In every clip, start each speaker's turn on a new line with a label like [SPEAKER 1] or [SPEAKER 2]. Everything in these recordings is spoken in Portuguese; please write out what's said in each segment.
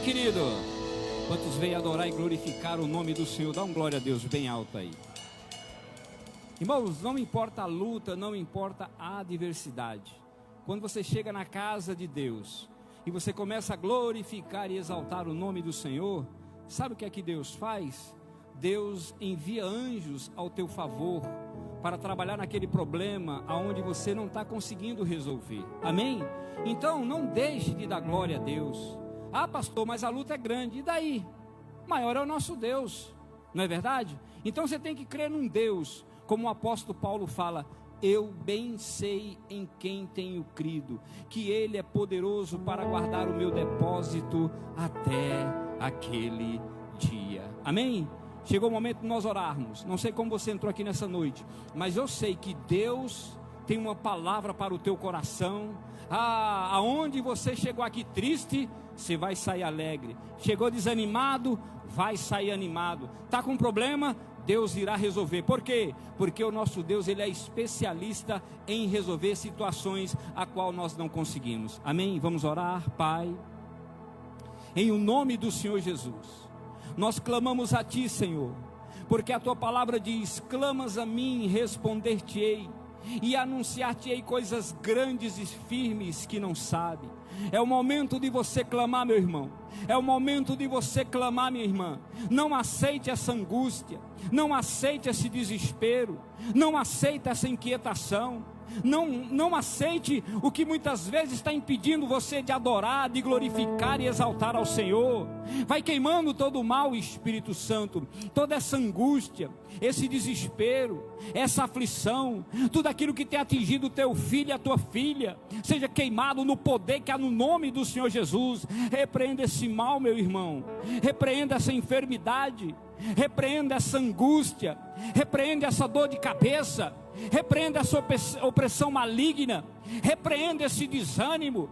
[SPEAKER 1] querido? Quantos veio adorar e glorificar o nome do Senhor? Dá um glória a Deus bem alto aí. Irmãos, não importa a luta, não importa a adversidade. Quando você chega na casa de Deus e você começa a glorificar e exaltar o nome do Senhor, sabe o que é que Deus faz? Deus envia anjos ao teu favor para trabalhar naquele problema aonde você não está conseguindo resolver. Amém? Então não deixe de dar glória a Deus. Ah, pastor, mas a luta é grande. E daí? Maior é o nosso Deus, não é verdade? Então você tem que crer num Deus, como o apóstolo Paulo fala: eu bem sei em quem tenho crido, que Ele é poderoso para guardar o meu depósito até aquele dia. Amém? Chegou o momento de nós orarmos. Não sei como você entrou aqui nessa noite, mas eu sei que Deus tem uma palavra para o teu coração. Aonde você chegou aqui triste, você vai sair alegre. Chegou desanimado, vai sair animado. Está com problema? Deus irá resolver. Por quê? Porque o nosso Deus, Ele é especialista em resolver situações a qual nós não conseguimos. Amém? Vamos orar. Pai, em o nome do Senhor Jesus, nós clamamos a Ti, Senhor, porque a Tua palavra diz: clamas a mim, responder-te-ei, e anunciar-te-ei coisas grandes e firmes que não sabe. É o momento de você clamar, meu irmão. É o momento de você clamar, minha irmã. Não aceite essa angústia, não aceite esse desespero, não aceite essa inquietação. Não aceite o que muitas vezes está impedindo você de adorar, de glorificar e exaltar ao Senhor. Vai queimando todo o mal, Espírito Santo, toda essa angústia, esse desespero, essa aflição, tudo aquilo que tem atingido o teu filho e a tua filha, seja queimado no poder que há no nome do Senhor Jesus. Repreenda esse mal, meu irmão, repreenda essa enfermidade, repreenda essa angústia, repreenda essa dor de cabeça, repreenda essa opressão maligna, repreenda esse desânimo.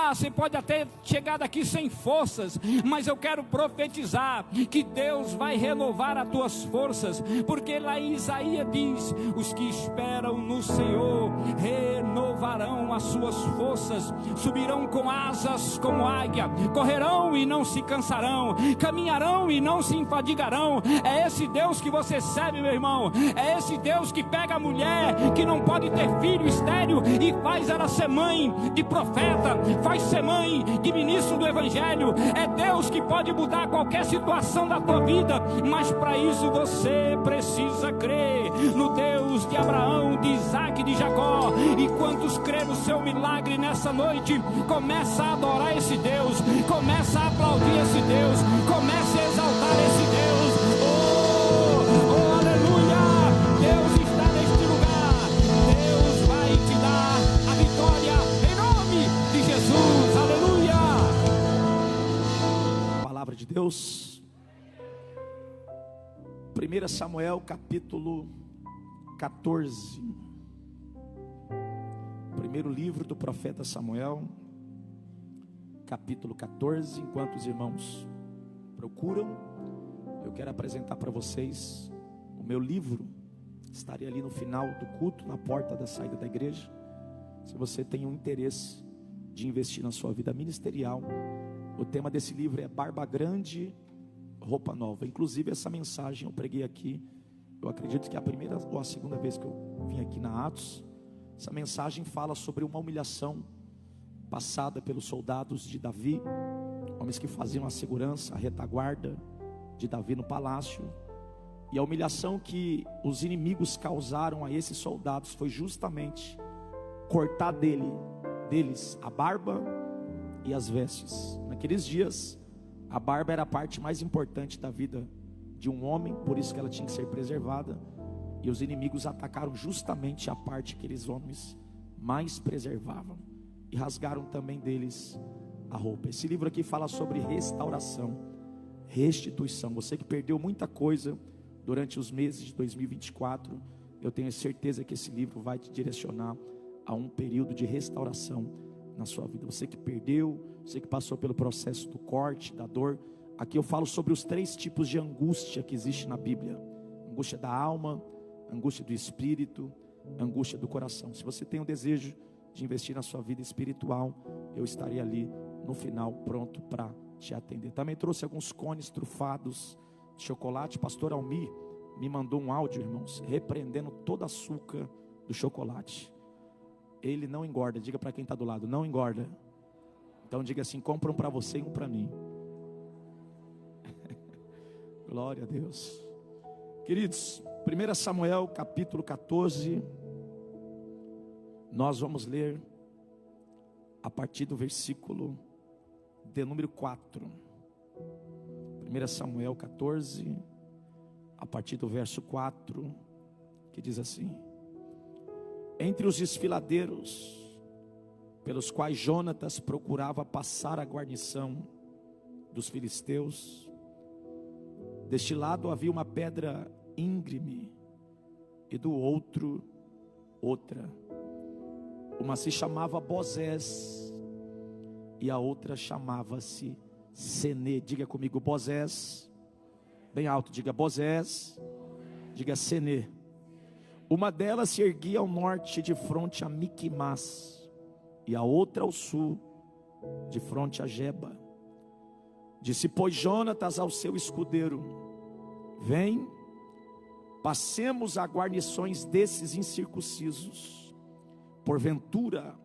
[SPEAKER 1] Você pode até chegar daqui sem forças, mas eu quero profetizar que Deus vai renovar as tuas forças, porque lá em Isaías diz: os que esperam no Senhor renovarão as suas forças, subirão com asas como águia, correrão e não se cansarão, caminharão e não se enfadigarão. É esse Deus que você serve, meu irmão. É esse Deus que pega a mulher que não pode ter filho estéril e faz ela ser mãe de profeta, faz ser mãe de ministro do evangelho. É Deus que pode mudar qualquer situação da tua vida, mas para isso você precisa crer no Deus de Abraão, de Isaac e de Jacó. E quantos crêem no seu milagre nessa noite, começa a adorar esse Deus, começa a aplaudir esse Deus, começa a exaltar esse Deus. Oh, aleluia! Deus está neste lugar. Deus vai te dar a vitória em nome de Jesus. Aleluia!
[SPEAKER 2] Palavra de Deus. 1 Samuel capítulo 14. Primeiro livro do profeta Samuel, capítulo 14. Enquanto os irmãos procuram, eu quero apresentar para vocês o meu livro. Estarei ali no final do culto, na porta da saída da igreja. Se você tem um interesse de investir na sua vida ministerial, o tema desse livro é Barba Grande, Roupa Nova. Inclusive essa mensagem eu preguei aqui, eu acredito que é a primeira ou a segunda vez que eu vim aqui na Atos. Essa mensagem fala sobre uma humilhação passada pelos soldados de Davi, homens que faziam a segurança, a retaguarda de Davi no palácio. E a humilhação que os inimigos causaram a esses soldados foi justamente cortar deles a barba e as vestes. Naqueles dias, a barba era a parte mais importante da vida de um homem, por isso que ela tinha que ser preservada. E os inimigos atacaram justamente a parte que aqueles homens mais preservavam, e rasgaram também deles a roupa. Esse livro aqui fala sobre restauração, restituição. Você que perdeu muita coisa durante os meses de 2024, eu tenho certeza que esse livro vai te direcionar a um período de restauração na sua vida. Você que perdeu, você que passou pelo processo do corte, da dor. Aqui eu falo sobre os 3 tipos de angústia que existe na Bíblia: angústia da alma, angústia do espírito, angústia do coração. Se você tem o desejo de investir na sua vida espiritual, eu estarei ali no final pronto para te atender. Também trouxe alguns cones trufados de chocolate. Pastor Almi me mandou um áudio, irmãos, repreendendo todo açúcar do chocolate. Ele não engorda. Diga para quem está do lado, não engorda. Então diga assim: compra um para você e um para mim. Glória a Deus. Queridos, 1 Samuel capítulo 14, nós vamos ler a partir do versículo de número 4. 1 Samuel 14, a partir do verso 4, que diz assim: entre os desfiladeiros pelos quais Jonatas procurava passar a guarnição dos filisteus, deste lado havia uma pedra íngreme e do outro outra. Uma se chamava Bozés e a outra chamava-se Senê. Diga comigo, Bozés. Bem alto, diga Bozés. Diga Senê. Uma delas se erguia ao norte, de fronte a Miquimás, e a outra ao sul, de fronte a Geba. Disse, pois, Jonatas ao seu escudeiro: vem, passemos a guarnições desses incircuncisos. Porventura,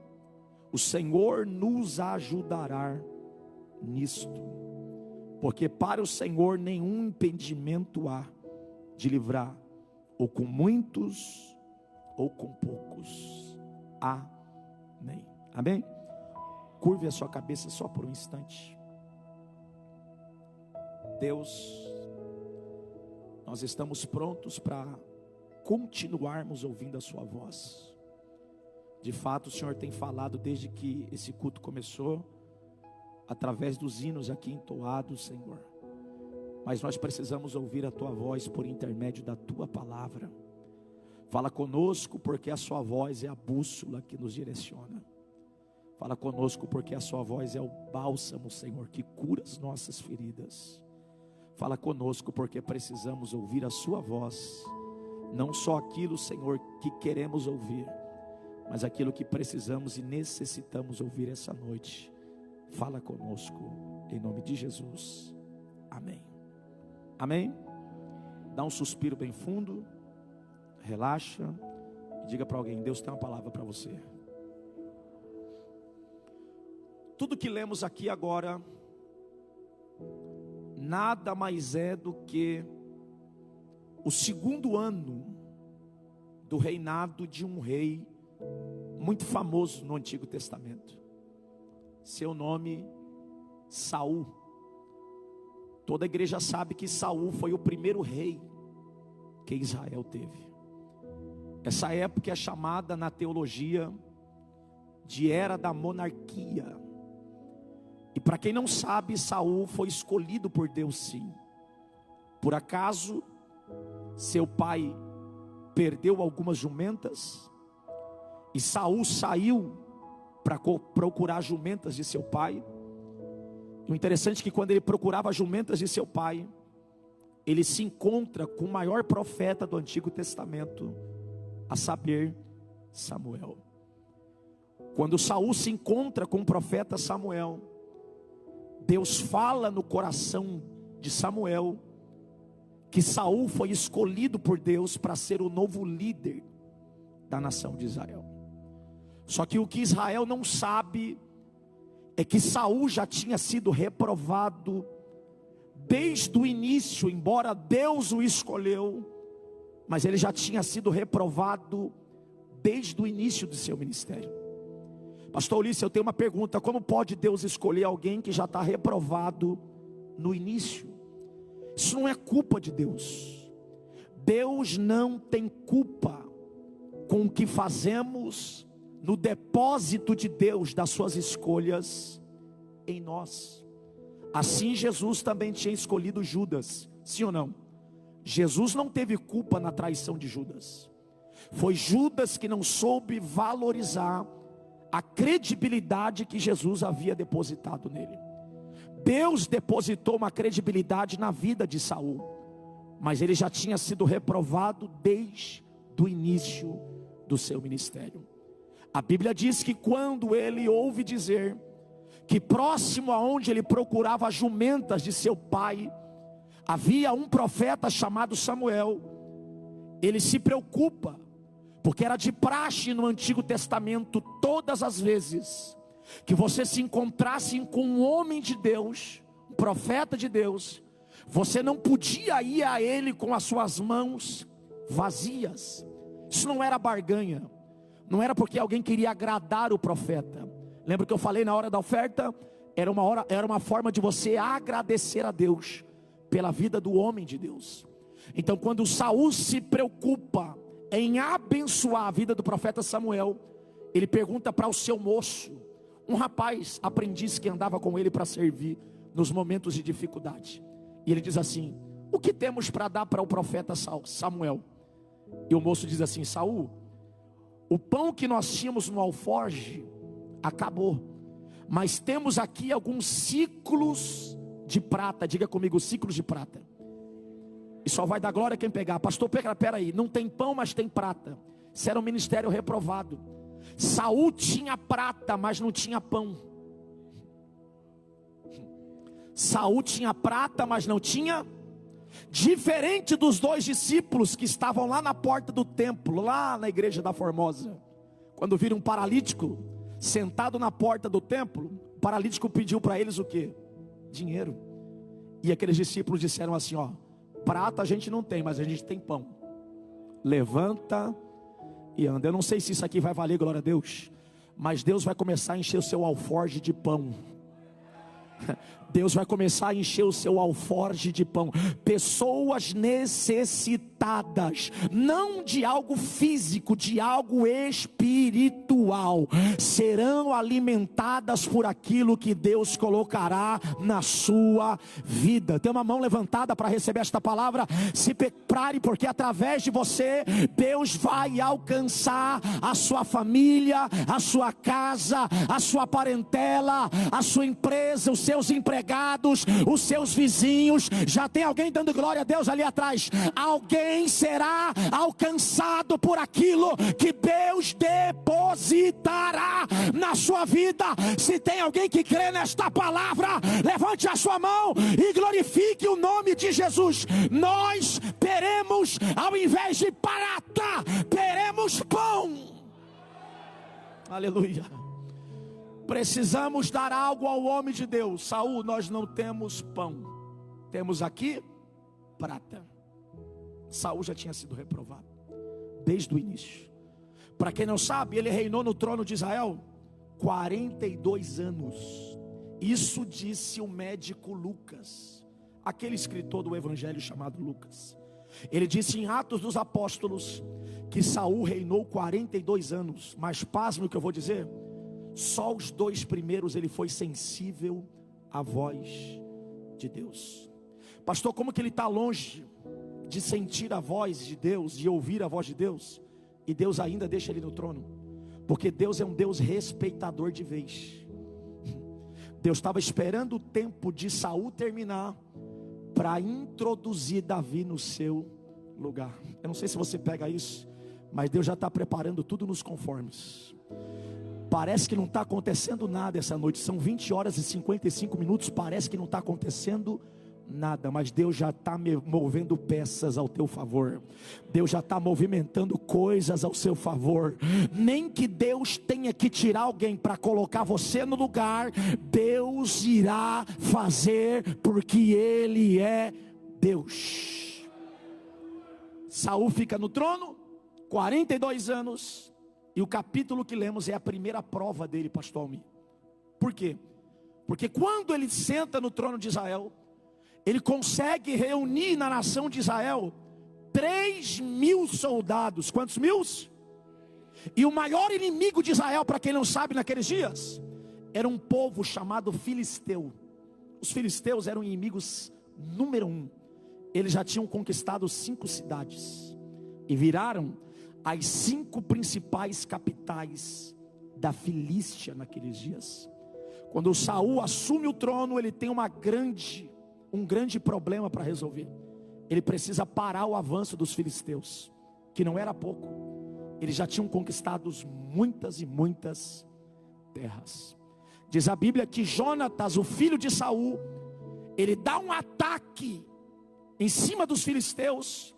[SPEAKER 2] o Senhor nos ajudará nisto, porque para o Senhor nenhum impedimento há de livrar, ou com muitos, ou com poucos. Amém. Amém? Curve a sua cabeça só por um instante. Deus, nós estamos prontos para continuarmos ouvindo a sua voz. De fato, o Senhor tem falado desde que esse culto começou, através dos hinos aqui entoados, Senhor. Mas nós precisamos ouvir a tua voz por intermédio da tua palavra. Fala conosco, porque a sua voz é a bússola que nos direciona. Fala conosco, porque a sua voz é o bálsamo, Senhor, que cura as nossas feridas. Fala conosco, porque precisamos ouvir a sua voz. Não só aquilo, Senhor, que queremos ouvir, mas aquilo que precisamos e necessitamos ouvir essa noite. Fala conosco, em nome de Jesus. Amém. Amém? Dá um suspiro bem fundo, relaxa e diga para alguém: Deus tem uma palavra para você. Tudo que lemos aqui agora nada mais é do que o segundo ano do reinado de um rei muito famoso no Antigo Testamento. Seu nome, Saul. Toda a igreja sabe que Saul foi o primeiro rei que Israel teve. Essa época é chamada na teologia de Era da Monarquia. E para quem não sabe, Saul foi escolhido por Deus, sim. Por acaso, seu pai perdeu algumas jumentas, e Saul saiu para procurar jumentas de seu pai. E o interessante é que quando ele procurava jumentas de seu pai, ele se encontra com o maior profeta do Antigo Testamento, a saber, Samuel. Quando Saul se encontra com o profeta Samuel, Deus fala no coração de Samuel que Saul foi escolhido por Deus para ser o novo líder da nação de Israel. Só que o que Israel não sabe é que Saul já tinha sido reprovado desde o início. Embora Deus o escolheu, mas ele já tinha sido reprovado desde o início do seu ministério. Pastor Ulisses, eu tenho uma pergunta: como pode Deus escolher alguém que já está reprovado no início? Isso não é culpa de Deus. Deus não tem culpa com o que fazemos no depósito de Deus das suas escolhas em nós. Assim Jesus também tinha escolhido Judas, sim ou não? Jesus não teve culpa na traição de Judas. Foi Judas que não soube valorizar a credibilidade que Jesus havia depositado nele. Deus depositou uma credibilidade na vida de Saul, mas ele já tinha sido reprovado desde o início do seu ministério. A Bíblia diz que quando ele ouve dizer que próximo aonde ele procurava as jumentas de seu pai, havia um profeta chamado Samuel. Ele se preocupa, porque era de praxe no Antigo Testamento, todas as vezes que você se encontrasse com um homem de Deus, um profeta de Deus, você não podia ir a ele com as suas mãos vazias. Isso não era barganha, não era porque alguém queria agradar o profeta. Lembra que eu falei na hora da oferta? Era uma forma de você agradecer a Deus pela vida do homem de Deus. Então, quando Saul se preocupa em abençoar a vida do profeta Samuel, ele pergunta para o seu moço, um rapaz aprendiz que andava com ele para servir nos momentos de dificuldade, e ele diz assim: o que temos para dar para o profeta Samuel? E o moço diz assim: Saul, o pão que nós tínhamos no alforje acabou, mas temos aqui alguns ciclos de prata. Diga comigo, ciclos de prata. E só vai dar glória quem pegar. Pastor, pera aí, não tem pão, mas tem prata. Isso era um ministério reprovado. Saul tinha prata, mas não tinha pão. Saul tinha prata, mas não tinha. Diferente dos dois discípulos que estavam lá na porta do templo, lá na igreja da Formosa, quando viram um paralítico sentado na porta do templo, o paralítico pediu para eles o quê? Dinheiro. E aqueles discípulos disseram assim: ó, prata a gente não tem, mas a gente tem pão. Levanta e anda. Eu não sei se isso aqui vai valer, glória a Deus, mas Deus vai começar a encher o seu alforje de pão. Deus vai começar a encher o seu alforje de pão. Pessoas necessitadas, não de algo físico, de algo espiritual, serão alimentadas por aquilo que Deus colocará na sua vida. Tem uma mão levantada para receber esta palavra? Se prepare, porque através de você, Deus vai alcançar a sua família, a sua casa, a sua parentela, a sua empresa, os seus empregados, os seus vizinhos. Já tem alguém dando glória a Deus ali atrás? Alguém será alcançado por aquilo que Deus depositará na sua vida. Se tem alguém que crê nesta palavra, levante a sua mão e glorifique o nome de Jesus. Nós teremos, ao invés de prata, teremos pão. Aleluia. Precisamos dar algo ao homem de Deus. Saul, nós não temos pão, temos aqui prata. Saul já tinha sido reprovado desde o início. Para quem não sabe, ele reinou no trono de Israel 42 anos. Isso disse o médico Lucas, aquele escritor do evangelho chamado Lucas. Ele disse em Atos dos Apóstolos que Saul reinou 42 anos. Mas pasme o que eu vou dizer, só os 2 primeiros ele foi sensível à voz de Deus. Pastor, como que ele está longe de sentir a voz de Deus, de ouvir a voz de Deus, e Deus ainda deixa ele no trono? Porque Deus é um Deus respeitador de vez. Deus estava esperando o tempo de Saul terminar para introduzir Davi no seu lugar. Eu não sei se você pega isso, mas Deus já está preparando tudo nos conformes. Parece que não está acontecendo nada essa noite, são 20 horas e 55 minutos, parece que não está acontecendo nada, mas Deus já está movendo peças ao teu favor. Deus já está movimentando coisas ao seu favor. Nem que Deus tenha que tirar alguém para colocar você no lugar, Deus irá fazer, porque Ele é Deus. Saul fica no trono 42 anos. E o capítulo que lemos é a primeira prova dele, pastor Almir. Por quê? Porque quando ele senta no trono de Israel, ele consegue reunir na nação de Israel 3.000 soldados. Quantos mil? E o maior inimigo de Israel, para quem não sabe, naqueles dias, era um povo chamado filisteu. Os filisteus eram inimigos número 1. Eles já tinham conquistado 5 cidades e viraram as 5 principais capitais da Filístia naqueles dias. Quando Saul assume o trono, ele tem um grande problema para resolver. Ele precisa parar o avanço dos filisteus, que não era pouco. Eles já tinham conquistado muitas e muitas terras. Diz a Bíblia que Jonatas, o filho de Saul, ele dá um ataque em cima dos filisteus,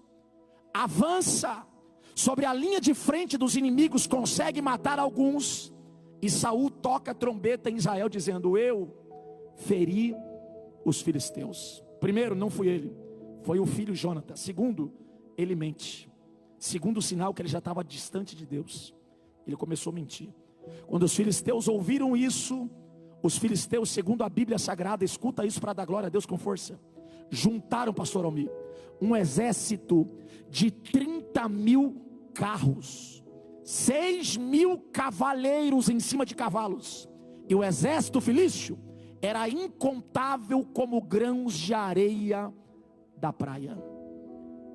[SPEAKER 2] avança sobre a linha de frente dos inimigos, consegue matar alguns, e Saul toca a trombeta em Israel dizendo: eu feri os filisteus. Primeiro, não fui ele, foi o filho Jonatas. Segundo, ele mente. Segundo sinal que ele já estava distante de Deus, ele começou a mentir. Quando os filisteus ouviram isso, os filisteus, segundo a Bíblia Sagrada, escuta isso para dar glória a Deus com força, juntaram, pastor Almir, um exército de 30.000 carros, 6.000 cavaleiros em cima de cavalos, e o exército filísteo era incontável como grãos de areia da praia.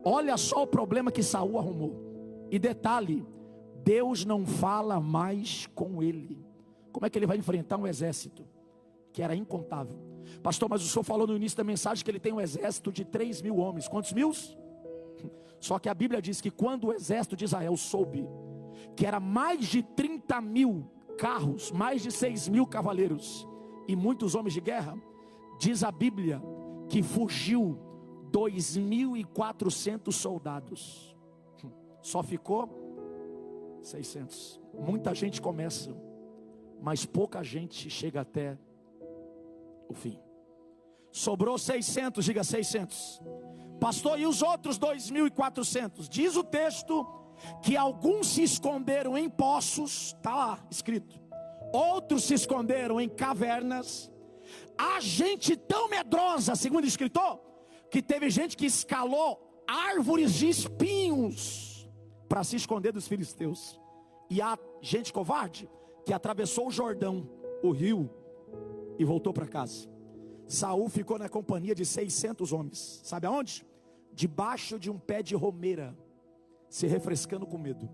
[SPEAKER 2] Olha só o problema que Saul arrumou. E detalhe, Deus não fala mais com ele. Como é que ele vai enfrentar um exército que era incontável? Pastor, mas o senhor falou no início da mensagem que ele tem um exército de 3.000 homens. Quantos mil? Só que a Bíblia diz que quando o exército de Israel soube que era mais de 30.000 carros, mais de 6.000 cavaleiros e muitos homens de guerra, diz a Bíblia que fugiu 2.400 soldados. Só ficou 600. Muita gente começa, mas pouca gente chega até o fim. Sobrou 600, diga 600. Pastor, e os outros 2.400? Diz o texto que alguns se esconderam em poços, está lá escrito. Outros se esconderam em cavernas. Há gente tão medrosa, segundo o escritor, que teve gente que escalou árvores de espinhos para se esconder dos filisteus. E há gente covarde que atravessou o Jordão, o rio, e voltou para casa. Saul ficou na companhia de 600 homens. Sabe aonde? Debaixo de um pé de romeira, se refrescando com medo.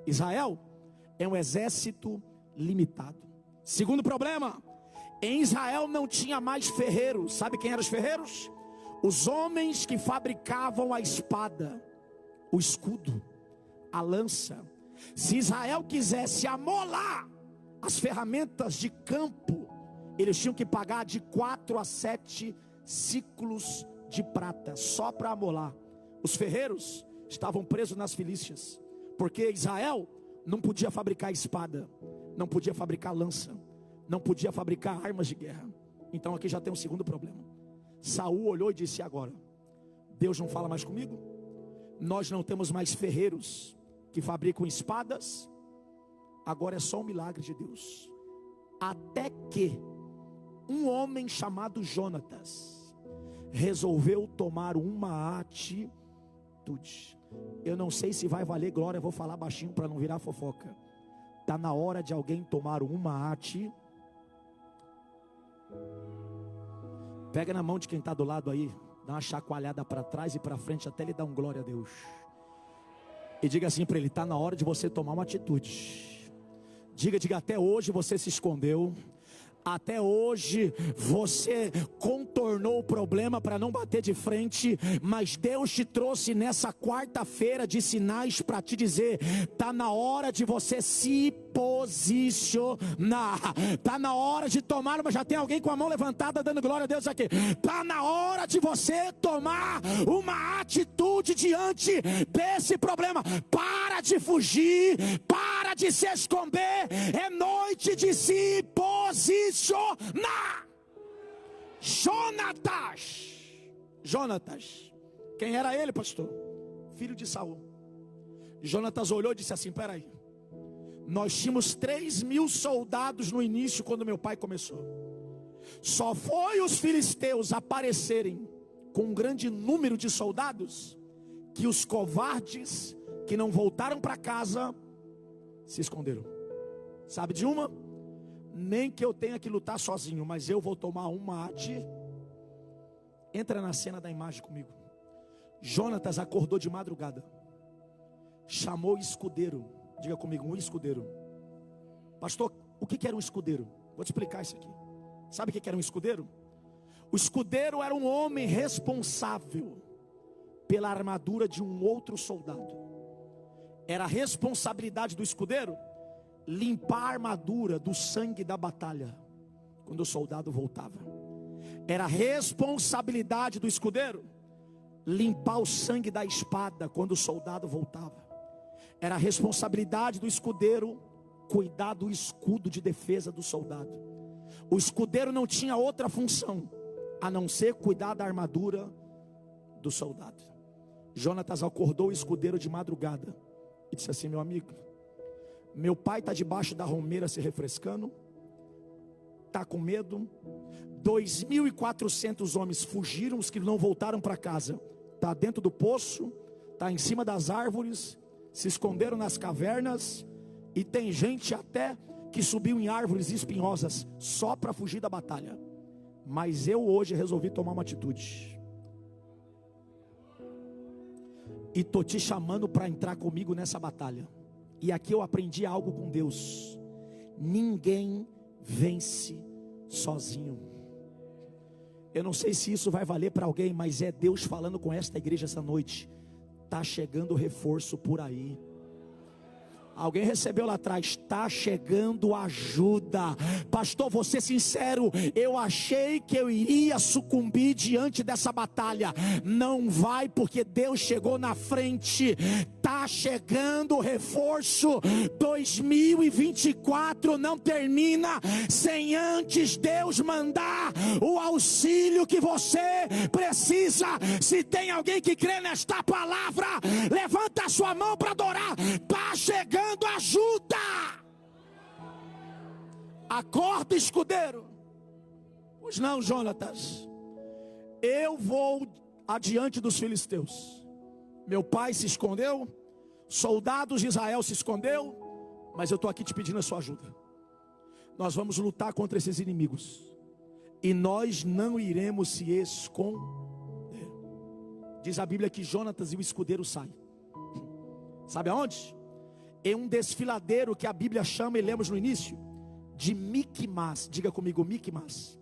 [SPEAKER 2] Israel é um exército limitado. Segundo problema, em Israel não tinha mais ferreiros. Sabe quem eram os ferreiros? Os homens que fabricavam a espada, o escudo, a lança. Se Israel quisesse amolar as ferramentas de campo, eles tinham que pagar de 4 a 7 ciclos de prata, só para amolar. Os ferreiros estavam presos nas Filístias, porque Israel não podia fabricar espada, não podia fabricar lança, não podia fabricar armas de guerra. Então aqui já tem um segundo problema. Saul olhou e disse: agora, Deus não fala mais comigo? Nós não temos mais ferreiros que fabricam espadas, agora é só um milagre de Deus. Até que um homem chamado Jonatas resolveu tomar uma atitude. Eu não sei se vai valer glória, eu vou falar baixinho para não virar fofoca. Está na hora de alguém tomar uma atitude. Pega na mão de quem está do lado aí, dá uma chacoalhada para trás e para frente até ele dar um glória a Deus. E diga assim para ele: está na hora de você tomar uma atitude. Diga, até hoje você se escondeu. Até hoje você contornou o problema para não bater de frente, mas Deus te trouxe nessa quarta-feira de sinais para te dizer: está na hora de você se posicionar, está na hora de tomar. Mas já tem alguém com a mão levantada dando glória a Deus aqui. Está na hora de você tomar uma atitude diante desse problema. Para de fugir, para de se esconder, é noite de se posicionar. Jonatas, quem era ele, pastor? Filho de Saul. Jonatas olhou e disse assim: peraí, nós tínhamos 3.000 soldados no início, quando meu pai começou. Só foi os filisteus aparecerem com um grande número de soldados, que os covardes que não voltaram para casa se esconderam. Sabe de uma? Nem que eu tenha que lutar sozinho, mas eu vou tomar uma atitude. Entra na cena da imagem comigo. Jonatas acordou de madrugada, chamou o escudeiro. Diga comigo, um escudeiro. Pastor, o que era um escudeiro? Vou te explicar isso aqui. Sabe o que era um escudeiro? O escudeiro era um homem responsável pela armadura de um outro soldado. Era a responsabilidade do escudeiro limpar a armadura do sangue da batalha. quando o soldado voltava. Era responsabilidade do escudeiro limpar o sangue da espada quando o soldado voltava. Era responsabilidade do escudeiro cuidar do escudo de defesa do soldado. O escudeiro não tinha outra função a não ser cuidar da armadura do soldado. Jonatas acordou o escudeiro de madrugada e disse assim: meu amigo, meu pai está debaixo da romeira se refrescando, está com medo. 2.400 homens fugiram, os que não voltaram para casa, está dentro do poço, está em cima das árvores, se esconderam nas cavernas, e tem gente até que subiu em árvores espinhosas só para fugir da batalha. Mas eu hoje resolvi tomar uma atitude, e estou te chamando para entrar comigo nessa batalha. E aqui eu aprendi algo com Deus: ninguém vence sozinho. Eu não sei se isso vai valer para alguém, mas é Deus falando com esta igreja essa noite. Está chegando reforço por aí. Alguém recebeu lá atrás: está chegando ajuda. Pastor, vou ser sincero, eu achei que eu iria sucumbir diante dessa batalha. Não vai, porque Deus chegou na frente. Está chegando reforço. 2024 não termina sem antes Deus mandar o auxílio que você precisa. Se tem alguém que crê nesta palavra, levanta a sua mão para adorar. Está chegando ajuda. Acorda, escudeiro. Pois não, Jonatas, eu vou adiante dos filisteus. Meu pai se escondeu, soldados de Israel se escondeu, mas eu estou aqui te pedindo a sua ajuda. Nós vamos lutar contra esses inimigos, e nós não iremos se esconder. Diz a Bíblia que Jonatas e o escudeiro saem. Sabe aonde? Em um desfiladeiro que a Bíblia chama, e lemos no início, de Miquimás. Diga comigo, Miquimás.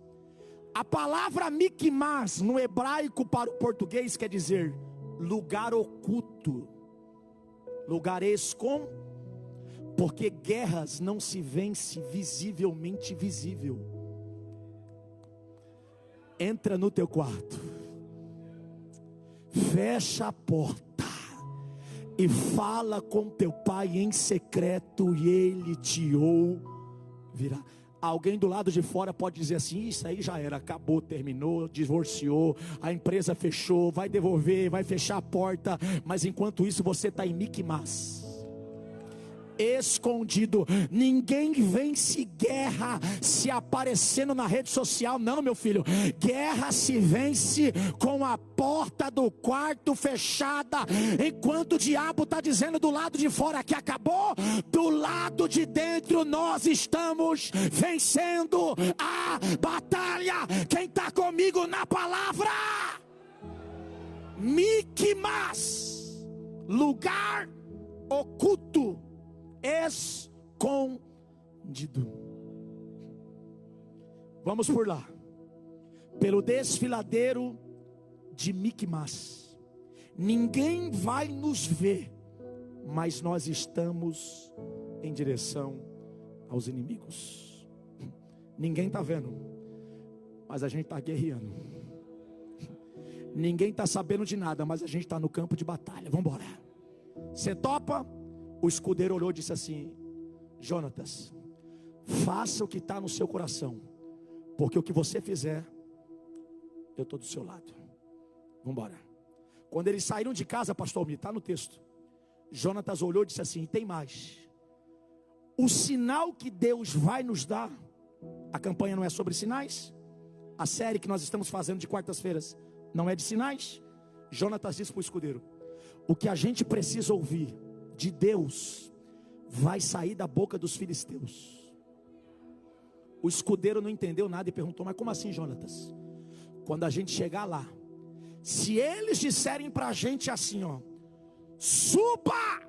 [SPEAKER 2] A palavra Miquimás no hebraico para o português quer dizer lugar oculto, lugar escom, porque guerras não se vence visivelmente visível. Entra no teu quarto, fecha a porta e fala com teu pai em secreto, e ele te ouvirá. Alguém do lado de fora pode dizer assim: isso aí já era, acabou, terminou, divorciou, a empresa fechou, vai devolver, vai fechar a porta. Mas enquanto isso você está em Miquimás, escondido. Ninguém vence guerra se aparecendo na rede social, não, meu filho. Guerra se vence com a porta do quarto fechada. Enquanto o diabo está dizendo do lado de fora que acabou, do lado de dentro nós estamos vencendo a batalha. Quem está comigo na palavra? Miquimás, lugar oculto, escondido. Vamos por lá, pelo desfiladeiro de Miquimás. Ninguém vai nos ver, mas nós estamos em direção aos inimigos. Ninguém está vendo, mas a gente está guerreando. Ninguém está sabendo de nada, mas a gente está no campo de batalha. Vamos embora. Você topa? O escudeiro olhou e disse assim: Jonatas, faça o que está no seu coração, porque o que você fizer, eu estou do seu lado. Vamos embora. Quando eles saíram de casa, pastor Almir, está no texto, Jonatas olhou e disse assim: tem mais. O sinal que Deus vai nos dar, a campanha não é sobre sinais, a série que nós estamos fazendo de quartas-feiras não é de sinais. Jonatas disse para o escudeiro: o que a gente precisa ouvir de Deus vai sair da boca dos filisteus. O escudeiro não entendeu nada e perguntou: mas como assim, Jonatas? Quando a gente chegar lá, se eles disserem para a gente assim, ó, suba,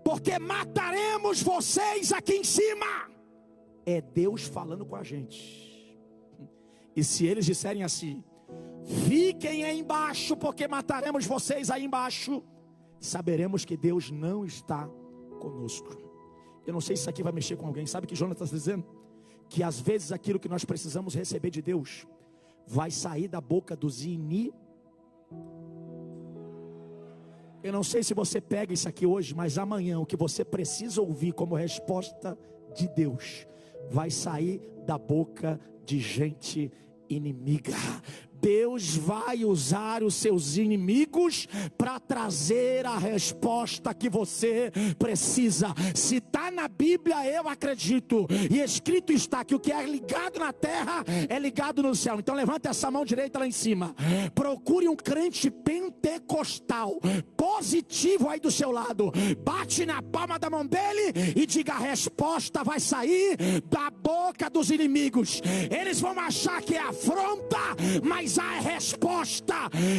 [SPEAKER 2] porque mataremos vocês aqui em cima, é Deus falando com a gente. E se eles disserem assim, fiquem aí embaixo, porque mataremos vocês aí embaixo, saberemos que Deus não está conosco. Eu não sei se isso aqui vai mexer com alguém. Sabe o que Jonatas está dizendo? que às vezes aquilo que nós precisamos receber de Deus vai sair da boca dos inimigos. Eu não sei se você pega isso aqui hoje, mas amanhã o que você precisa ouvir como resposta de Deus vai sair da boca de gente inimiga. Deus vai usar os seus inimigos para trazer a resposta que você precisa. Se está na Bíblia, eu acredito, e escrito está que o que é ligado na terra é ligado no céu. Então levanta essa mão direita lá em cima. Procure um crente pentecostal positivo aí do seu lado. Bate na palma da mão dele e diga: a resposta vai sair da boca dos inimigos. Eles vão achar que é afronta, mas a resposta.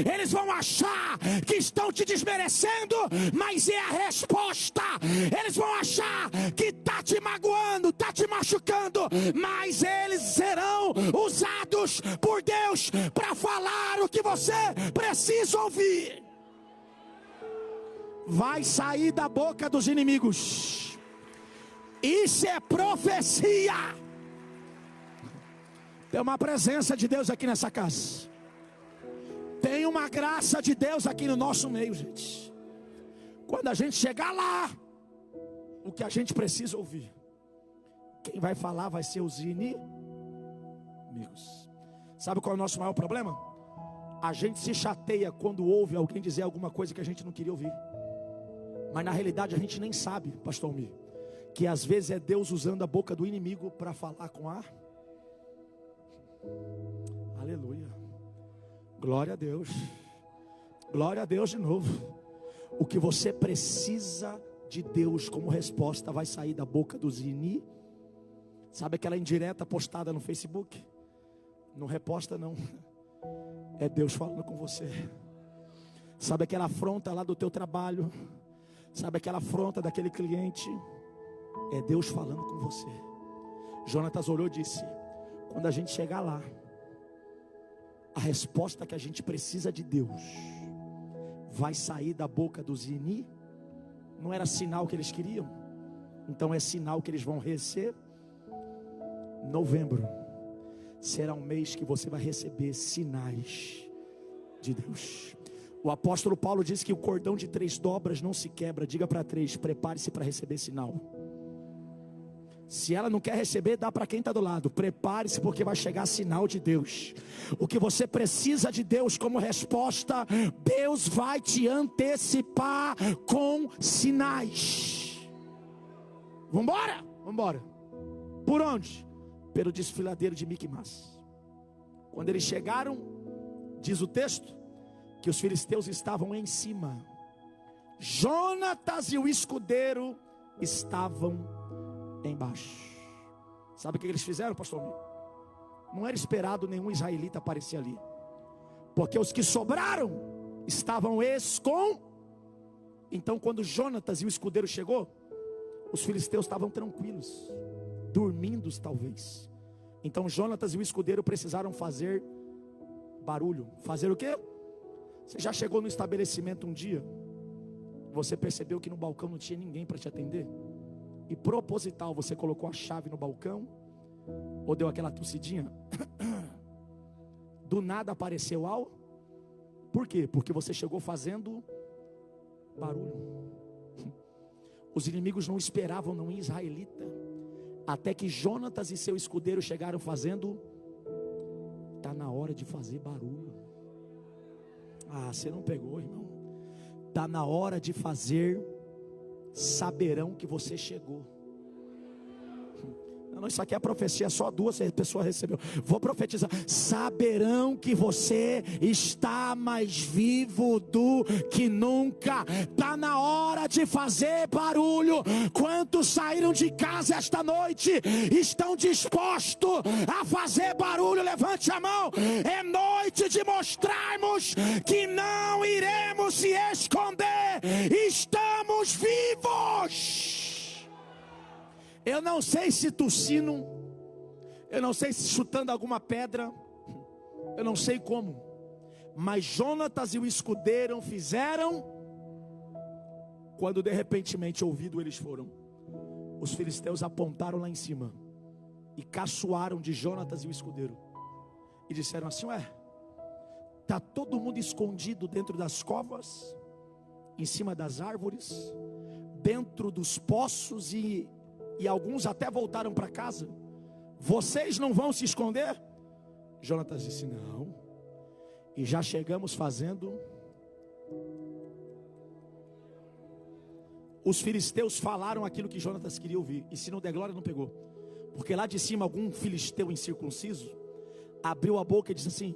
[SPEAKER 2] Eles vão achar que estão te desmerecendo, mas é a resposta. Eles vão achar que está te magoando, está te machucando, mas eles serão usados por Deus para falar o que você precisa ouvir. Vai sair da boca dos inimigos. Isso é profecia. Tem uma presença de Deus aqui nessa casa. Tem uma graça de Deus aqui no nosso meio, gente. Quando a gente chegar lá, o que a gente precisa ouvir, quem vai falar vai ser os inimigos. Sabe qual é o nosso maior problema? A gente se chateia quando ouve alguém dizer alguma coisa que a gente não queria ouvir. Mas na realidade a gente nem sabe, pastor Almir, que às vezes é Deus usando a boca do inimigo para falar com a... Aleluia. Glória a Deus. Glória a Deus de novo. O que você precisa de Deus como resposta vai sair da boca dos inimigos. Sabe aquela indireta postada no Facebook? Não reposta não. É Deus falando com você. Sabe aquela afronta lá do teu trabalho? Sabe aquela afronta daquele cliente? É Deus falando com você. Jonatas olhou e disse: quando a gente chegar lá, a resposta que a gente precisa de Deus vai sair da boca dos inimigos. Não era sinal que eles queriam? Então é sinal que eles vão receber. Novembro será um mês que você vai receber sinais de Deus. O apóstolo Paulo diz que o cordão de 3 dobras não se quebra. Diga para 3: prepare-se para receber sinal. Se ela não quer receber, dá para quem está do lado. Prepare-se, porque vai chegar sinal de Deus. O que você precisa de Deus como resposta, Deus vai te antecipar com sinais. Vamos embora? Vamos embora. Por onde? Pelo desfiladeiro de Mickey Mouse. Quando eles chegaram, diz o texto, que os filisteus estavam em cima. Jonatas e o escudeiro estavam embaixo. Sabe o que eles fizeram, pastor? Não era esperado nenhum israelita aparecer ali, porque os que sobraram estavam Então quando Jonatas e o escudeiro chegou, os filisteus estavam tranquilos, dormindo talvez. Então Jonatas e o escudeiro precisaram fazer barulho. Fazer o quê? Você já chegou no estabelecimento um dia, você percebeu que no balcão não tinha ninguém para te atender, e proposital você colocou a chave no balcão, ou deu aquela tossidinha, do nada apareceu algo? Por quê? Porque você chegou fazendo barulho. Os inimigos não esperavam nenhum israelita, até que Jonatas e seu escudeiro chegaram fazendo. Está na hora de fazer barulho. Ah, você não pegou, irmão. Está na hora de fazer. Saberão que você chegou. Não, isso aqui é profecia, só 2 pessoas receberam. Vou profetizar. Saberão que você está mais vivo do que nunca. Está na hora de fazer barulho. Quantos saíram de casa esta noite estão dispostos a fazer barulho? Levante a mão. É noite de mostrarmos que não iremos se esconder. Estamos vivos. Eu não sei se tossindo, eu não sei se chutando alguma pedra, eu não sei como, mas Jonatas e o escudeiro fizeram. Quando de repentemente ouvido eles foram, os filisteus apontaram lá em cima e caçoaram de Jonatas e o escudeiro. E disseram assim: ué, está todo mundo escondido dentro das covas, em cima das árvores, dentro dos poços, e alguns até voltaram para casa. Vocês não vão se esconder? Jonatas disse: não, e já chegamos fazendo. Os filisteus falaram aquilo que Jonatas queria ouvir, e se não der glória não pegou, porque lá de cima algum filisteu incircunciso abriu a boca e disse assim: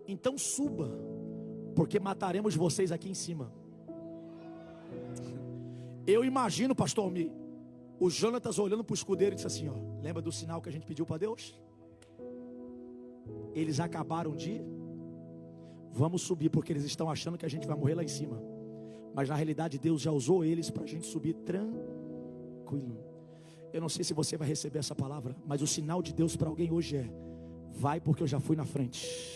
[SPEAKER 2] então suba, porque mataremos vocês aqui em cima. Eu imagino, pastor Almir, o Jonatas olhando para o escudeiro e disse assim: ó, lembra do sinal que a gente pediu para Deus? Eles acabaram de... Vamos subir, porque eles estão achando que a gente vai morrer lá em cima, mas na realidade Deus já usou eles para a gente subir tranquilo. Eu não sei se você vai receber essa palavra, mas o sinal de Deus para alguém hoje é: vai, porque eu já fui na frente.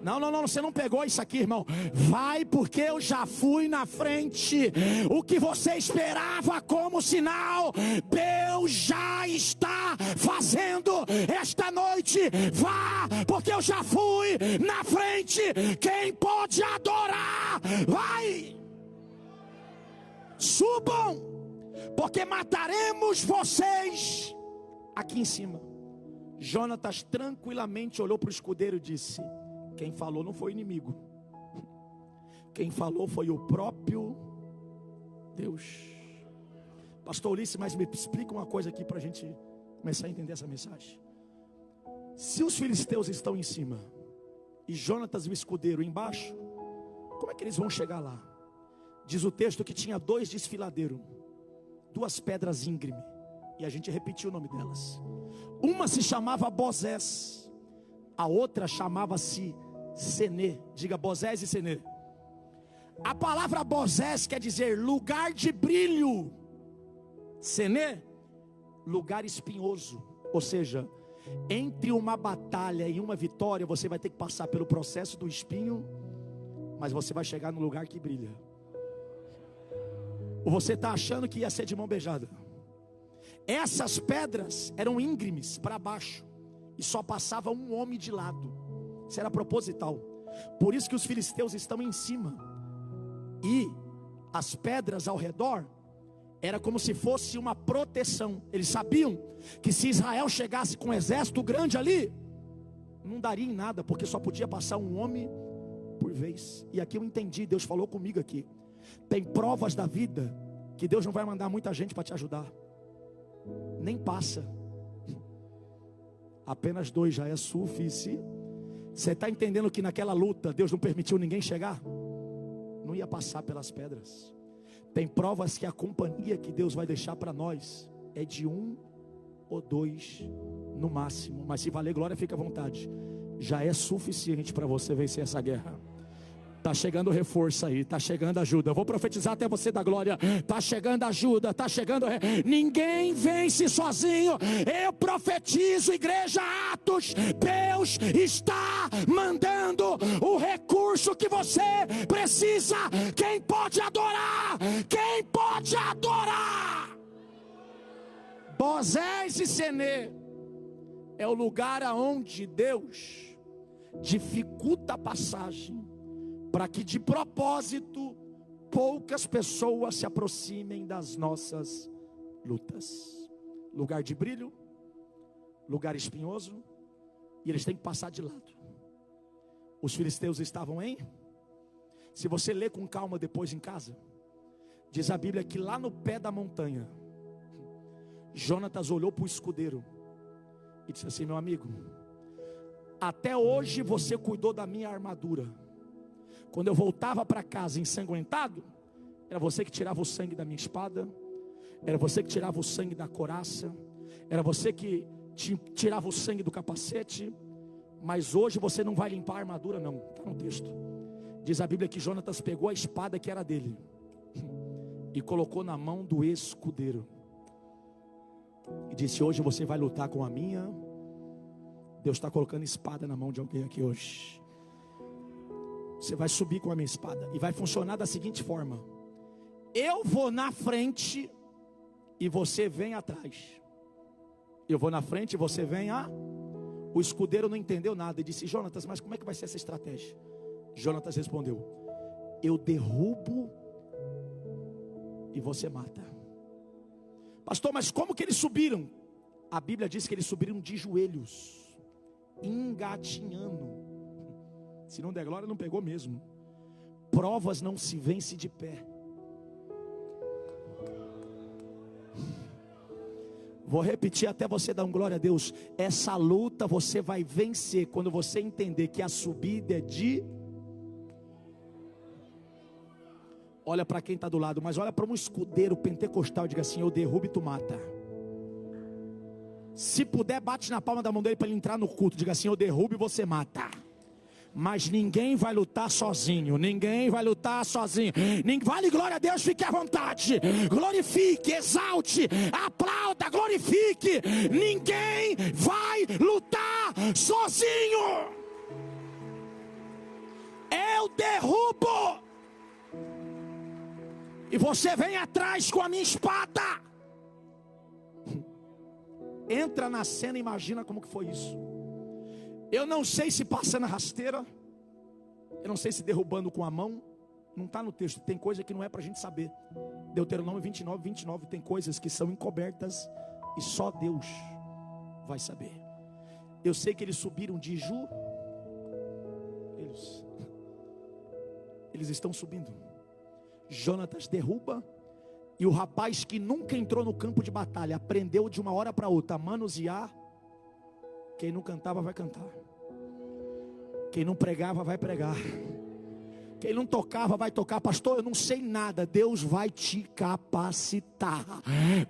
[SPEAKER 2] Não, você não pegou isso aqui, irmão. Vai, porque eu já fui na frente. O que você esperava como sinal, Deus já está fazendo esta noite. Vá, porque eu já fui na frente. Quem pode adorar, vai. Subam, porque mataremos vocês aqui em cima. Jonatas tranquilamente olhou para o escudeiro e disse: quem falou não foi o inimigo, quem falou foi o próprio Deus. Pastor Ulisses, mas me explica uma coisa aqui para a gente começar a entender essa mensagem. Se os filisteus estão em cima e Jonatas e o escudeiro embaixo, como é que eles vão chegar lá? Diz o texto que tinha 2 desfiladeiros, 2 pedras íngreme, e a gente repetiu o nome delas. Uma se chamava Bozés, a outra chamava-se Senê. Diga Bozés e Senê. A palavra Bozés quer dizer lugar de brilho. Senê, lugar espinhoso. Ou seja, entre uma batalha e uma vitória, você vai ter que passar pelo processo do espinho, mas você vai chegar no lugar que brilha. Ou você está achando que ia ser de mão beijada? Essas pedras eram íngremes para baixo, e só passava um homem de lado. Isso era proposital. Por isso que os filisteus estão em cima, e as pedras ao redor era como se fosse uma proteção. Eles sabiam que se Israel chegasse com um exército grande ali, não daria em nada, porque só podia passar um homem por vez. E aqui eu entendi, Deus falou comigo aqui. Tem provas da vida que Deus não vai mandar muita gente para te ajudar, nem passa. Apenas 2 já é suficiente. Você está entendendo que naquela luta Deus não permitiu ninguém chegar? Não ia passar pelas pedras. Tem provas que a companhia que Deus vai deixar para nós é de 1 ou 2 no máximo. Mas se valer glória, fica à vontade. Já é suficiente para você vencer essa guerra. Está chegando reforço aí, está chegando ajuda. Eu vou profetizar até você da glória. Está chegando ajuda, está chegando. Ninguém vence sozinho. Eu profetizo, igreja Atos. Deus está mandando o recurso que você precisa. Quem pode adorar? Quem pode adorar? Bozés e Senê é o lugar aonde Deus dificulta a passagem, para que de propósito poucas pessoas se aproximem das nossas lutas. Lugar de brilho, lugar espinhoso, e eles têm que passar de lado. Os filisteus estavam em... Se você ler com calma depois em casa, diz a Bíblia que lá no pé da montanha, Jonatas olhou para o escudeiro e disse assim: meu amigo, até hoje você cuidou da minha armadura. Quando eu voltava para casa ensanguentado, era você que tirava o sangue da minha espada, era você que tirava o sangue da couraça, era você que tirava o sangue do capacete. Mas hoje você não vai limpar a armadura, não. Está no texto. Diz a Bíblia que Jonatas pegou a espada que era dele e colocou na mão do escudeiro e disse: hoje você vai lutar com a minha. Deus está colocando espada na mão de alguém aqui hoje. Você vai subir com a minha espada, e vai funcionar da seguinte forma: eu vou na frente e você vem atrás. Eu vou na frente e você vem. O escudeiro não entendeu nada e disse: Jonatas, mas como é que vai ser essa estratégia? Jonatas respondeu: eu derrubo e você mata. Pastor, mas como que eles subiram? A Bíblia diz que eles subiram de joelhos, engatinhando. Se não der glória, não pegou mesmo. Provas não se vence de pé. Vou repetir até você dar um glória a Deus. Essa luta você vai vencer quando você entender que a subida é de... Olha para quem está do lado, mas olha para um escudeiro pentecostal e diga assim: eu derrubo e tu mata. Se puder, bate na palma da mão dele para ele entrar no culto. Diga assim: eu derrubo e você mata. Mas ninguém vai lutar sozinho. Ninguém vai lutar sozinho. Vale glória a Deus, fique à vontade. Glorifique, exalte, aplauda, glorifique. Ninguém vai lutar sozinho. Eu derrubo e você vem atrás com a minha espada. Entra na cena e imagina como que foi isso. Eu não sei se passando a rasteira, eu não sei se derrubando com a mão. Não está no texto, tem coisa que não é para a gente saber. Deuteronômio 29 tem coisas que são encobertas e só Deus vai saber. Eu sei que eles subiram de eles estão subindo. Jonatas derruba, e o rapaz que nunca entrou no campo de batalha aprendeu de uma hora para outra a manusear. Quem não cantava vai cantar, quem não pregava vai pregar, quem não tocava vai tocar. Pastor, eu não sei nada. Deus vai te capacitar.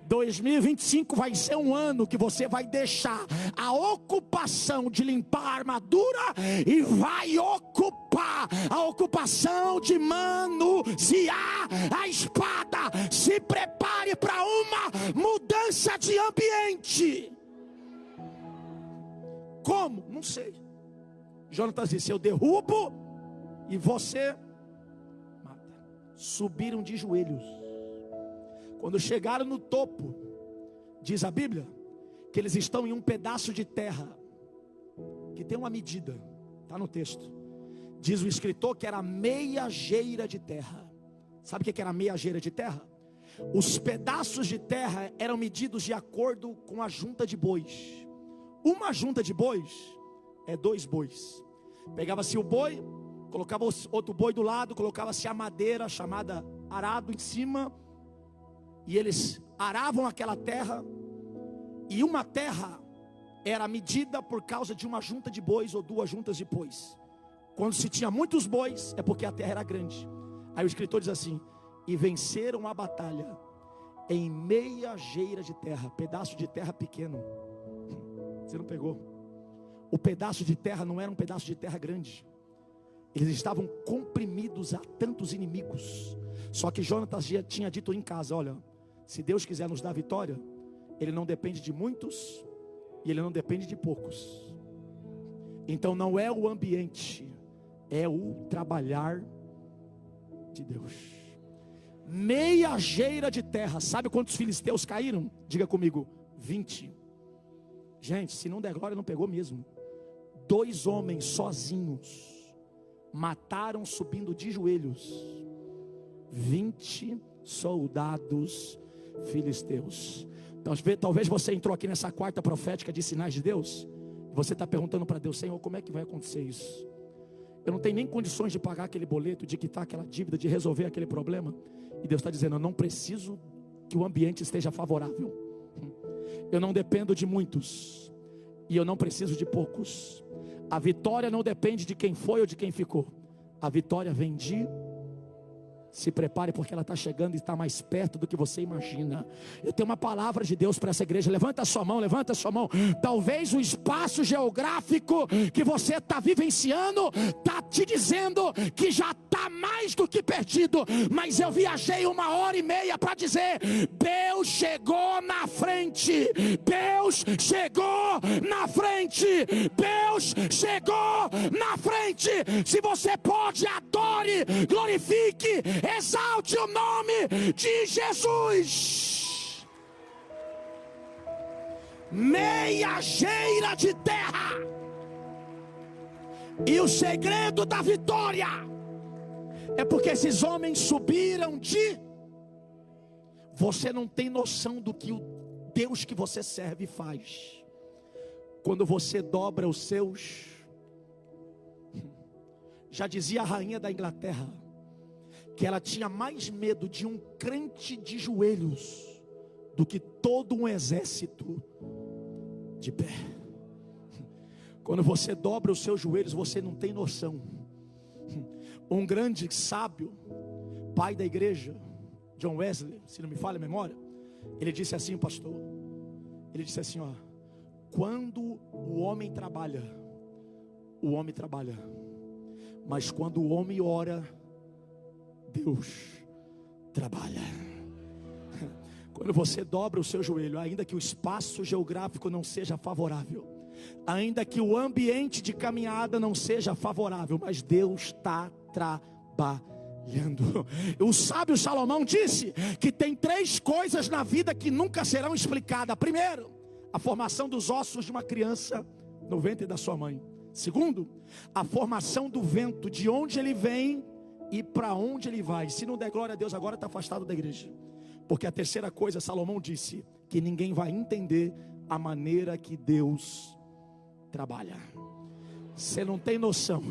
[SPEAKER 2] 2025 vai ser um ano que você vai deixar a ocupação de limpar a armadura e vai ocupar a ocupação de manusear a espada. Se prepare para uma mudança de ambiente. Como? Não sei. Jonatas disse: eu derrubo e você mata. Subiram de joelhos. Quando chegaram no topo, diz a Bíblia que eles estão em um pedaço de terra que tem uma medida, está no texto. Diz o escritor que era meia geira de terra. Sabe o que era meia geira de terra? Os pedaços de terra eram medidos de acordo com a junta de bois. Uma junta de bois é 2 bois. Pegava-se o boi, colocava outro boi do lado, colocava-se a madeira chamada arado em cima, e eles aravam aquela terra. E uma terra era medida por causa de uma junta de bois ou 2 juntas de bois. Quando se tinha muitos bois, é porque a terra era grande. Aí o escritor diz assim: e venceram a batalha em meia geira de terra. Pedaço de terra pequeno. Você não pegou? O pedaço de terra não era um pedaço de terra grande. Eles estavam comprimidos a tantos inimigos. Só que Jonatas já tinha dito em casa: olha, se Deus quiser nos dar vitória, Ele não depende de muitos e Ele não depende de poucos. Então não é o ambiente, é o trabalhar de Deus. Meia geira de terra. Sabe quantos filisteus caíram? Diga comigo: 20. Gente, se não der glória, não pegou mesmo. 2 homens sozinhos mataram subindo de joelhos 20 soldados filisteus. Talvez você entrou aqui nessa quarta profética de sinais de Deus. Você está perguntando para Deus: Senhor, como é que vai acontecer isso? Eu não tenho nem condições de pagar aquele boleto, de quitar aquela dívida, de resolver aquele problema. E Deus está dizendo: eu não preciso que o ambiente esteja favorável. Eu não dependo de muitos e eu não preciso de poucos. A vitória não depende de quem foi ou de quem ficou. A vitória vem de... Se prepare, porque ela está chegando e está mais perto do que você imagina. Eu tenho uma palavra de Deus para essa igreja. Levanta a sua mão, levanta a sua mão. Talvez o espaço geográfico que você está vivenciando está te dizendo que já está mais do que perdido. Mas eu viajei 1h30 para dizer: Deus chegou na frente. Deus chegou na frente. Deus chegou na frente. Se você pode, adore, glorifique, exalte o nome de Jesus. meia geira de terra. E o segredo da vitória é porque esses homens subiram de... Você não tem noção do que o Deus que você serve faz. Quando você dobra os seus... Já dizia a rainha da Inglaterra que ela tinha mais medo de um crente de joelhos do que todo um exército de pé. Quando você dobra os seus joelhos, você não tem noção. Um grande sábio, pai da igreja, John Wesley, se não me falha a memória, ele disse assim, pastor, ele disse assim, ó: quando o homem trabalha, mas quando o homem ora, Deus trabalha. Quando você dobra o seu joelho, ainda que o espaço geográfico não seja favorável, ainda que o ambiente de caminhada não seja favorável, mas Deus está trabalhando. O sábio Salomão disse que tem 3 coisas na vida que nunca serão explicadas. Primeiro, a formação dos ossos de uma criança no ventre da sua mãe. Segundo, a formação do vento, de onde ele vem e para onde ele vai. Se não der glória a Deus agora, está afastado da igreja. Porque a terceira coisa, Salomão disse que ninguém vai entender a maneira que Deus trabalha. Você não tem noção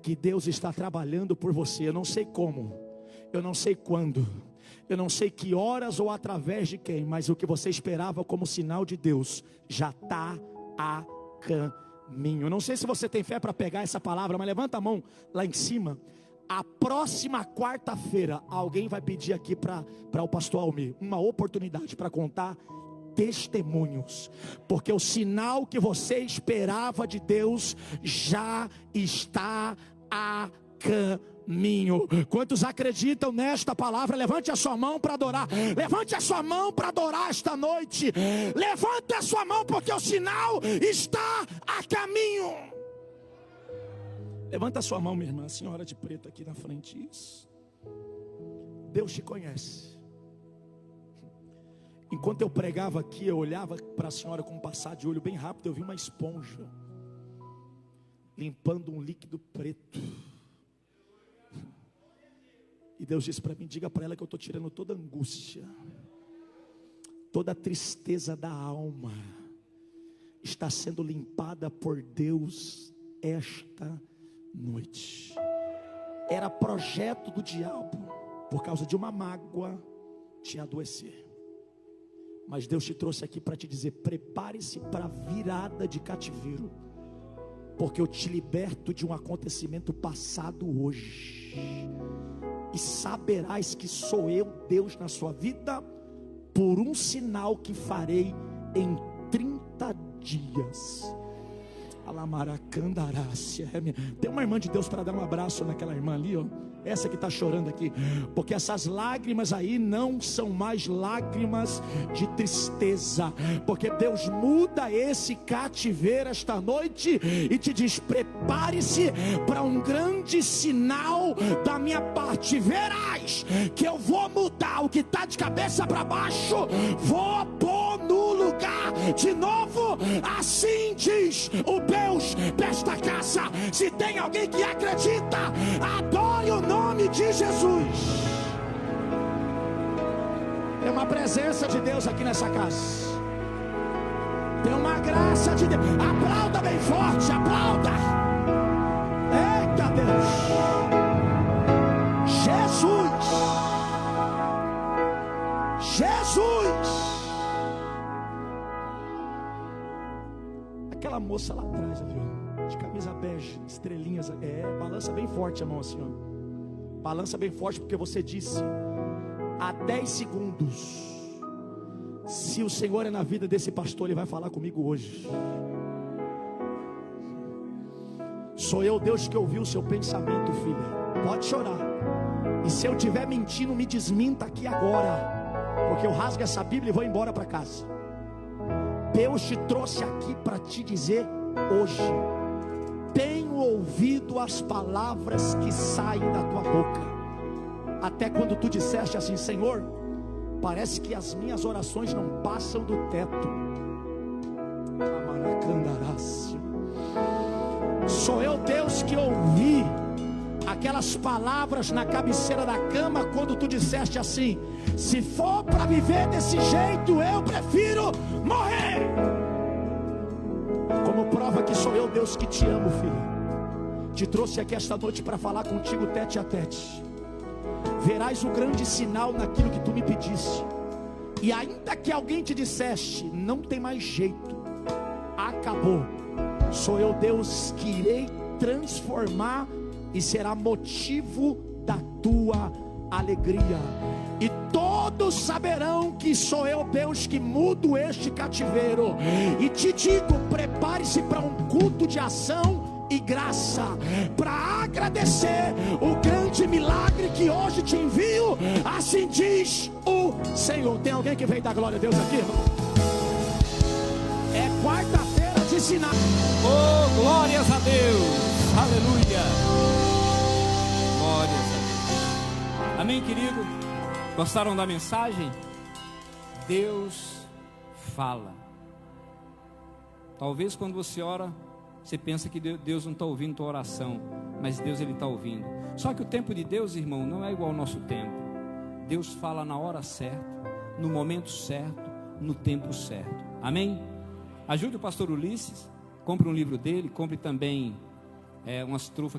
[SPEAKER 2] que Deus está trabalhando por você. Eu não sei como, eu não sei quando, eu não sei que horas ou através de quem, mas o que você esperava como sinal de Deus já está a caminho. Eu não sei se você tem fé para pegar essa palavra, mas levanta a mão lá em cima. A próxima quarta-feira alguém vai pedir aqui para o pastor Almir uma oportunidade para contar testemunhos, porque o sinal que você esperava de Deus já está a caminho. Quantos acreditam nesta palavra? Levante a sua mão para adorar. Levante a sua mão para adorar esta noite. Levante a sua mão, porque o sinal está a caminho. Levanta a sua mão, minha irmã, a senhora de preto aqui na frente. Isso. Deus te conhece. Enquanto eu pregava aqui, eu olhava para a senhora com um passar de olho bem rápido. Eu vi uma esponja limpando um líquido preto. E Deus disse para mim: diga para ela que eu estou tirando toda a angústia, toda a tristeza da alma. Está sendo limpada por Deus esta noite. Era projeto do diabo, por causa de uma mágoa, te adoecer. Mas Deus te trouxe aqui para te dizer: prepare-se para a virada de cativeiro, porque eu te liberto de um acontecimento passado hoje. E saberás que sou eu, Deus, na sua vida, por um sinal que farei em 30 dias. Tem uma irmã de Deus para dar um abraço naquela irmã ali, ó. Essa que está chorando aqui, porque essas lágrimas aí não são mais lágrimas de tristeza, porque Deus muda esse cativeiro esta noite e te diz: prepare-se para um grande sinal da minha parte. Verás que eu vou mudar o que está de cabeça para baixo, vou pôr no lugar de novo. Assim diz o Deus desta casa. Se tem alguém que acredita, adore o nome de Jesus. Tem uma presença de Deus aqui nessa casa. Tem uma graça de Deus. Aplauda bem forte, aplauda. Eita Deus. Jesus. Aquela moça lá atrás, viu? De camisa bege, estrelinhas. Balança bem forte a mão assim, ó. Balança bem forte, porque você disse há 10 segundos: se o Senhor é na vida desse pastor, Ele vai falar comigo hoje. Sou eu, Deus, que ouviu o seu pensamento, filha. Pode chorar. E se eu estiver mentindo, me desminta aqui agora, porque eu rasgo essa Bíblia e vou embora para casa. Deus te trouxe aqui para te dizer hoje: tenho ouvido as palavras que saem da tua boca. Até quando tu disseste assim: Senhor, parece que as minhas orações não passam do teto. Sou eu, Deus, que ouvi aquelas palavras na cabeceira da cama quando tu disseste assim: se for para viver desse jeito, eu prefiro morrer. Como prova que sou eu, Deus, que te amo, filho, te trouxe aqui esta noite para falar contigo tete a tete. Verás o grande sinal naquilo que tu me pediste. E ainda que alguém te disseste, não tem mais jeito, acabou, sou eu, Deus, que irei transformar e será motivo da tua alegria. E todos saberão que sou eu, Deus, que mudo este cativeiro. E te digo, prepare-se para um culto de ação e graça, para agradecer o grande milagre que hoje te envio. Assim diz o Senhor. Tem alguém que veio dar glória a Deus aqui, irmão? É quarta-feira de sinal.
[SPEAKER 1] Oh, glórias a Deus, aleluia, glórias a Deus. Amém, querido? Gostaram da mensagem? Deus fala. Talvez quando você ora, você pensa que Deus não está ouvindo tua oração, mas Deus, Ele está ouvindo. Só que o tempo de Deus, irmão, não é igual ao nosso tempo. Deus fala na hora certa, no momento certo, no tempo certo. Amém? Ajude o pastor Ulisses, compre um livro dele, compre também umas trufas